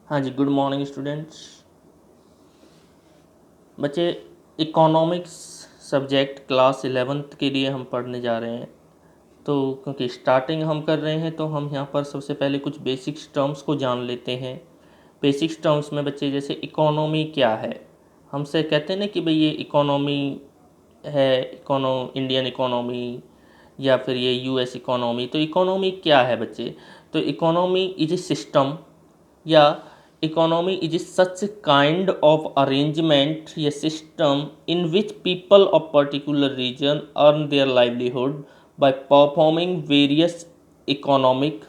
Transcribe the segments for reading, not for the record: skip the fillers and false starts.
हाँ जी, good morning students. बच्चे, economics subject class 11th के लिए हम पढ़ने जा रहे हैं। तो क्योंकि स्टार्टिंग हम कर रहे हैं तो हम यहाँ पर सबसे पहले कुछ बेसिक्स टर्म्स को जान लेते हैं। बेसिक्स टर्म्स में बच्चे जैसे इकोनॉमी क्या है, हमसे कहते हैं ना कि भाई ये इकोनॉमी है, इंडियन इकोनॉमी या फिर ये यूएस इकोनॉमी। तो इकोनॉमी क्या है बच्चे? तो इकोनॉमी इज ए सिस्टम या economy is such kind of arrangement या system in which people of particular region earn their livelihood by performing various economic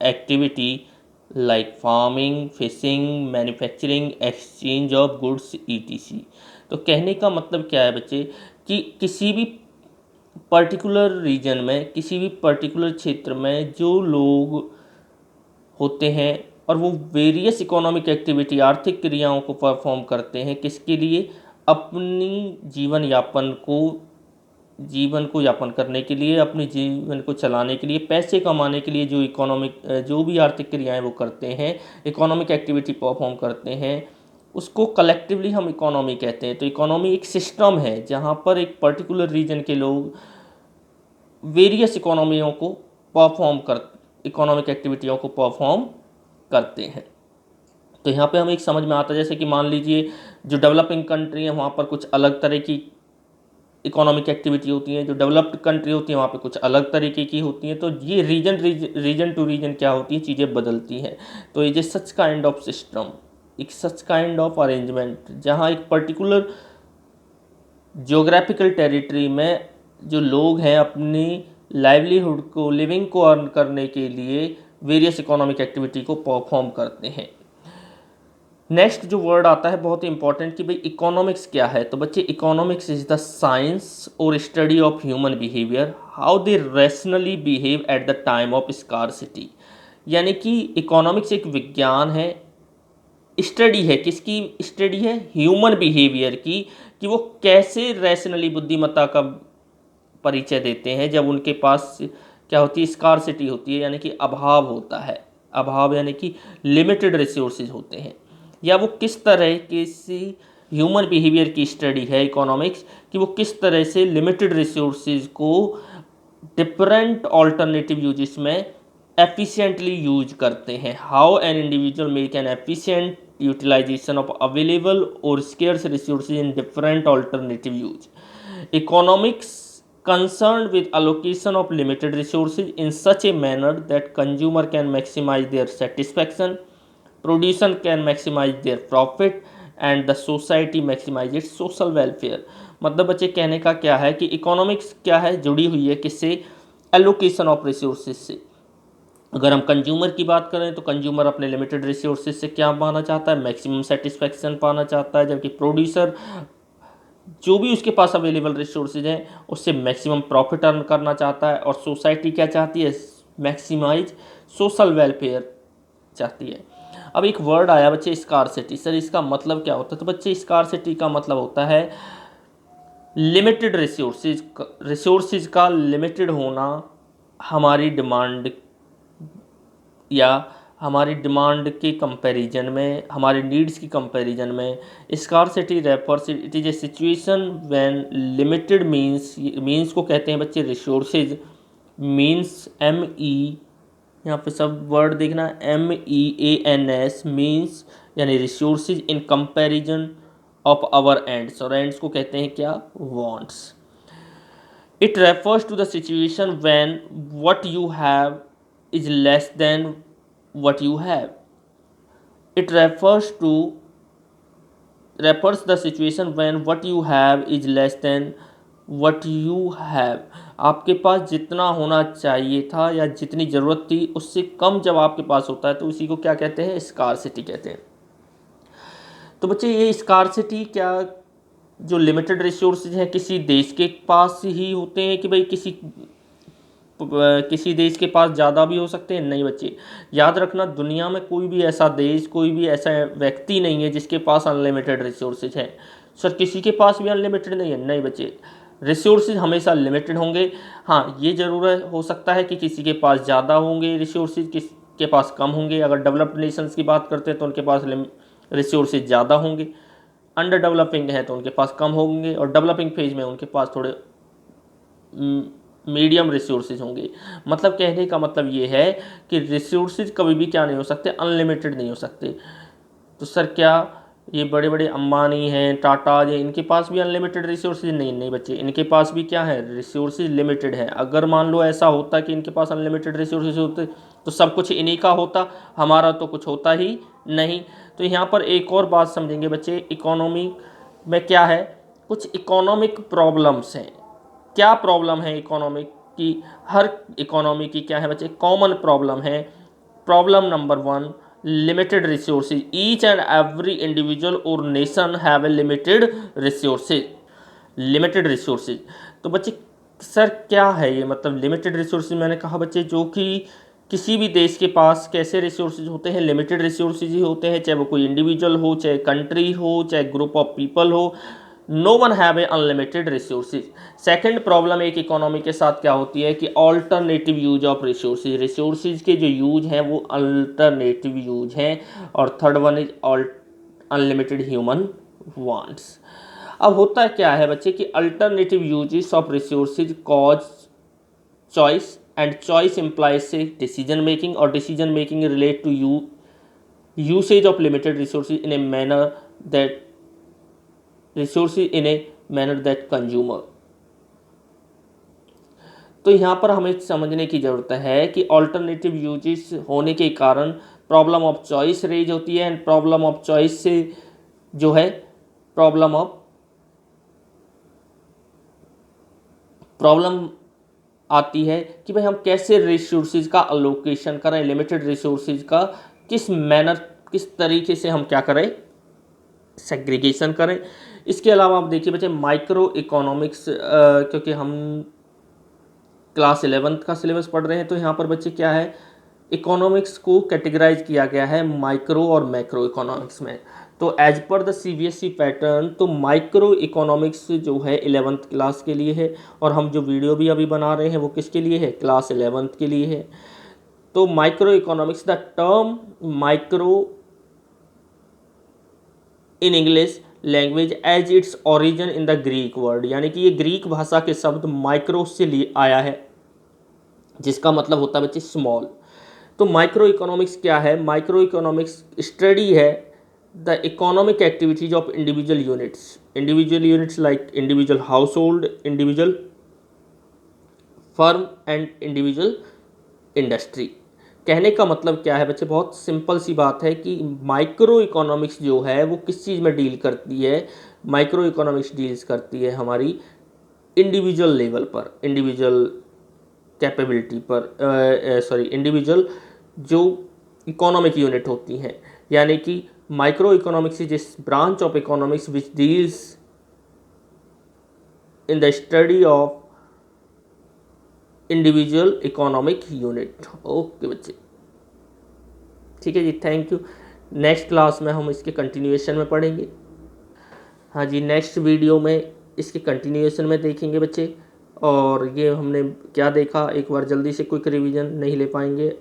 activity like farming, fishing, manufacturing, exchange of goods etc। तो कहने का मतलब क्या है बच्चे कि किसी भी पर्टिकुलर रीजन में, किसी भी पर्टिकुलर क्षेत्र में जो लोग होते हैं और वो वेरियस इकोनॉमिक एक्टिविटी, आर्थिक क्रियाओं को परफॉर्म करते हैं, किसके लिए? अपनी जीवन को यापन करने के लिए, अपने जीवन को चलाने के लिए, पैसे कमाने के लिए जो भी आर्थिक क्रियाएं वो करते हैं, इकोनॉमिक एक्टिविटी परफॉर्म करते हैं, उसको कलेक्टिवली हम इकोनॉमी कहते हैं। तो इकोनॉमी एक सिस्टम है जहाँ पर एक पर्टिकुलर रीजन के लोग वेरियस इकोनॉमिक एक्टिविटियों को परफॉर्म करते हैं। तो यहाँ पे हमें एक समझ में आता है, जैसे कि मान लीजिए जो डेवलपिंग कंट्री है वहाँ पर कुछ अलग तरह की इकोनॉमिक एक्टिविटी होती है, जो डेवलप्ड कंट्री होती है वहाँ पे कुछ अलग तरीके की होती हैं। तो ये रीजन टू रीजन क्या होती है, चीज़ें बदलती हैं। तो ये सच काइंड ऑफ सिस्टम, एक सच काइंड ऑफ अरेंजमेंट जहाँ एक पर्टिकुलर जियोग्राफिकल टेरिटरी में जो लोग हैं अपनी लाइवलीहुड को, लिविंग को अर्न करने के लिए वेरियस इकोनॉमिक एक्टिविटी को परफॉर्म करते हैं। नेक्स्ट जो वर्ड आता है बहुत ही इंपॉर्टेंट कि भाई इकोनॉमिक्स क्या है। तो बच्चे, इकोनॉमिक्स इज द साइंस और study of human behaviour, how they rationally behave at the time of scarcity. यानी कि इकोनॉमिक्स एक विज्ञान है, स्टडी है। किसकी स्टडी है? ह्यूमन बिहेवियर की, कि वो कैसे रैशनली, बुद्धिमत्ता का परिचय देते हैं जब उनके पास क्या होती है, स्कार्सिटी होती है, यानी कि अभाव होता है। अभाव यानी कि लिमिटेड रिसोर्सेज होते हैं। या वो किस तरह किसी ह्यूमन बिहेवियर की स्टडी है इकोनॉमिक्स, कि वो किस तरह से लिमिटेड रिसोर्सेज को डिफरेंट ऑल्टरनेटिव यूजेस में एफिशिएंटली यूज करते हैं। How an individual make an efficient utilisation of available और scarce resources in different alternative use. Economics concerned with allocation of limited resources in such a manner that consumer can maximize their satisfaction, producer can maximize their profit, and the society maximize its social welfare। मतलब बच्चे कहने का क्या है कि economics क्या है, जुड़ी हुई है किससे? एलोकेशन ऑफ रिसोर्सेज से। अगर हम कंज्यूमर की बात करें तो कंज्यूमर अपने लिमिटेड रिसोर्सेज से क्या पाना चाहता है? मैक्सिमम सेटिस्फैक्शन पाना चाहता है। जबकि प्रोड्यूसर जो भी उसके पास अवेलेबल रिसोर्सेज हैं उससे मैक्सिमम प्रॉफिट अर्न करना चाहता है। और सोसाइटी क्या चाहती है? मैक्सिमाइज सोशल वेलफेयर चाहती है। अब एक वर्ड आया बच्चे, स्कार्सिटी। सर इसका मतलब क्या होता है? तो बच्चे, स्कार्सिटी का मतलब होता है लिमिटेड रिसोर्सेज का लिमिटेड होना, हमारी डिमांड या हमारी डिमांड के कंपैरिजन में, हमारे नीड्स की कंपैरिजन में। Scarcity refers, it is a situation when limited means को कहते हैं बच्चे रिसोर्सेज। मीन्स MEE, यहाँ पे सब वर्ड देखना, MEANS मीन्स, यानी resources in comparison of our ends. और एंड्स को कहते हैं क्या? Wants. It refers to the situation when what you have is less than what you have. It refers the situation when what you have is less than what you have। आपके पास जितना होना चाहिए था या जितनी ज़रूरत थी उससे कम जब आपके पास होता है तो उसी को क्या कहते हैं? स्कार्सिटी कहते हैं। तो बच्चे, ये स्कार्सिटी क्या, जो लिमिटेड रिसोर्सेज हैं किसी देश के पास ही होते हैं कि भाई किसी देश के पास ज़्यादा भी हो सकते हैं? नहीं बच्चे, याद रखना, दुनिया में कोई भी ऐसा देश, कोई भी ऐसा व्यक्ति नहीं है जिसके पास अनलिमिटेड रिसोर्सेज हैं। सर किसी के पास भी अनलिमिटेड नहीं है? नहीं बच्चे, रिसोर्सेज हमेशा लिमिटेड होंगे। हाँ, ये ज़रूर हो सकता है कि किसी के पास ज़्यादा होंगे रिसोर्सेज, के पास कम होंगे। अगर डेवलप्ड नेशंस की बात करते हैं तो उनके पास रिसोर्सेज ज़्यादा होंगे। अंडर डेवलपिंग है तो उनके पास कम होंगे, और डेवलपिंग फेज में उनके पास थोड़े मीडियम रिसोर्सेज होंगे। मतलब कहने का मतलब ये है कि रिसोर्सेज कभी भी क्या नहीं हो सकते, अनलिमिटेड नहीं हो सकते। तो सर क्या ये बड़े बड़े अंबानी हैं, टाटा हैं, इनके पास भी अनलिमिटेड रिसोर्सेज? नहीं नहीं बच्चे, इनके पास भी क्या है, रिसोर्सेज लिमिटेड है। अगर मान लो ऐसा होता कि इनके पास अनलिमिटेड रिसोर्सेज होते तो सब कुछ इन्हीं का होता, हमारा तो कुछ होता ही नहीं। तो यहाँ पर एक और बात समझेंगे बच्चे, इकोनॉमी में क्या है, कुछ इकोनॉमिक प्रॉब्लम्स हैं। क्या प्रॉब्लम है इकोनॉमिक की? हर इकोनॉमी की क्या है बच्चे, कॉमन प्रॉब्लम है। Problem number 1, limited resources. Each and every individual और nation have a limited resources. Limited resources, तो बच्चे सर क्या है ये, मतलब लिमिटेड रिसोर्सेज मैंने कहा बच्चे जो कि किसी भी देश के पास कैसे रिसोर्सेज होते हैं, लिमिटेड रिसोर्सेज ही होते हैं, चाहे वो कोई इंडिविजुअल हो, चाहे कंट्री हो, चाहे ग्रुप ऑफ पीपल हो। No one have a unlimited resources. Second problem एक इकोनॉमी के साथ क्या होती है कि alternative use of resources. Resources के जो यूज हैं वो अल्टरनेटिव यूज हैं। और third one is unlimited human wants. अब होता क्या है बच्चे कि alternative uses of resources cause choice, and choice implies से डिसीजन मेकिंग, और decision making relate to usage of limited resources in a manner that consumer. तो यहाँ पर हमें समझने की ज़रूरत है कि ऑल्टरनेटिव यूजेस होने के कारण प्रॉब्लम ऑफ चॉइस रेज होती है, एंड प्रॉब्लम ऑफ चॉइस से जो है प्रॉब्लम आती है कि भाई हम कैसे रिसोर्सेज का अलोकेशन करें, लिमिटेड रिसोर्सेज का किस तरीके से हम क्या करें, सेग्रीगेशन करें। इसके अलावा आप देखिए बच्चे माइक्रो इकोनॉमिक्स, क्योंकि हम क्लास 11th का सिलेबस पढ़ रहे हैं तो यहाँ पर बच्चे क्या है, इकोनॉमिक्स को कैटेगराइज किया गया है माइक्रो और मैक्रो इकोनॉमिक्स में। तो as per the CBSE pattern, तो माइक्रो इकोनॉमिक्स जो है 11th क्लास के लिए है, और हम जो वीडियो भी अभी बना रहे हैं वो किसके लिए है, क्लास 11th के लिए है। तो micro economics, the term micro in English language has its origin in the Greek word, यानी कि ये ग्रीक भाषा के शब्द माइक्रो से लिए आया है, जिसका मतलब होता है बच्चे स्मॉल। तो माइक्रो इकोनॉमिक्स क्या है, माइक्रो इकोनॉमिक्स स्टडी है the economic activities of individual units like individual house hold, individual firm and individual industry. कहने का मतलब क्या है बच्चे, बहुत सिंपल सी बात है कि माइक्रो इकोनॉमिक्स जो है वो किस चीज़ में डील करती है, माइक्रो इकोनॉमिक्स डील्स करती है हमारी इंडिविजुअल लेवल पर, इंडिविजुअल कैपेबिलिटी पर, इंडिविजुअल जो इकोनॉमिक यूनिट होती हैं। यानी कि micro economics is this branch of economics which deals in the study of individual economic unit. Okay बच्चे, ठीक है जी, थैंक यू। नेक्स्ट क्लास में हम इसके कंटिन्यूएशन में पढ़ेंगे। हाँ जी, नेक्स्ट वीडियो में इसके कंटिन्यूएशन में देखेंगे बच्चे। और ये हमने क्या देखा, एक बार जल्दी से क्विक रिवीजन नहीं ले पाएंगे।